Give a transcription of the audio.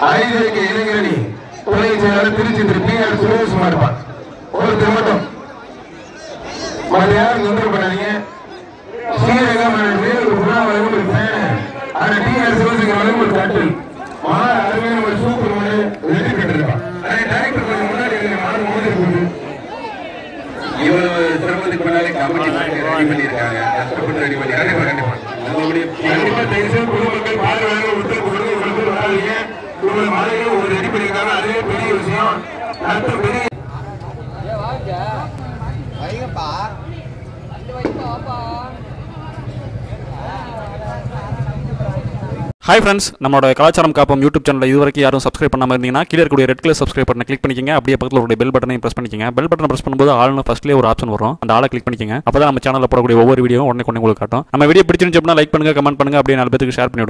ஐதேக்கு இளைஞரணி துணை செயலாளர் திருச்சி திரு பி.ஆர். சுரேஷ்குமார் ஒருத்தர் மட்டும் மற்ற யாரும் தொந்தரவு பண்ணாதீங்க. ஸ்ரீரங்கம் ஒரு புறா வழங்கும் ஒரு ஃபேனு, அந்த டி.ஆர். சிவசங்கர் வழங்கும் ஒரு கட்டில், மாறு அருமையான ஒரு சூப்பர் மாடு வெற்றி பெற்றிருக்கான். டைரக்டர் கொஞ்சம் முன்னாடி மாடு மோதிரி போகுது. இவ்வளவு சிரமத்துக்கு முன்னாலே கமிட்டி ரெடி பண்ணியிருக்காங்க, கஷ்டப்பட்டு ரெடி பண்ணி கண்டிப்பா தயவுசெய்து பொதுமக்கள் பால் வழங்க உத்தரவு கொடுத்து வராதீங்க. இவ்வளவு மாடுகள் ஒரு ரெடி பண்ணியிருக்காங்க, அதுவே பெரிய விஷயம். அடுத்த பெரிய ஹாய் ஃப்ரெண்ட்ஸ், நம்மளோட கலாச்சாரம் காப்போம் யூடியூப் சேனல் இதுவரைக்கும் யாரும் சப்ஸ்கிரைப் பண்ணாமல் இருந்தீங்கன்னா கீழே இருக்கக்கூடிய ரெட் கலர் சப்ஸ்கிரைப் பட்டனை கிளிக் பண்ணிக்கங்க. அப்படியே பக்கத்தில் ஒரு பெல் பட்டனையும் பிரஸ் பண்ணிக்கங்க. பெல் பட்டனை பிரஸ் பண்ணும்போது ஆள்னு ஃபர்ஸ்ட்லேயே ஒரு ஆப்ஷன் வரும், அந்த ஆளை கிளிக் பண்ணிக்கங்க. அப்போ தான் நம்ம சேனலில் போடக்கூடிய ஒவ்வொரு வீடியோ உடனே கொண்டு உங்களுக்கு காட்டும். நம்ம வீடியோ பிடிச்சிருந்துச்சு அப்படின்னா லைக் பண்ணுங்க, கமெண்ட் பண்ணுங்க, அப்படியே 4 பேருக்கு ஷேர் பண்ணி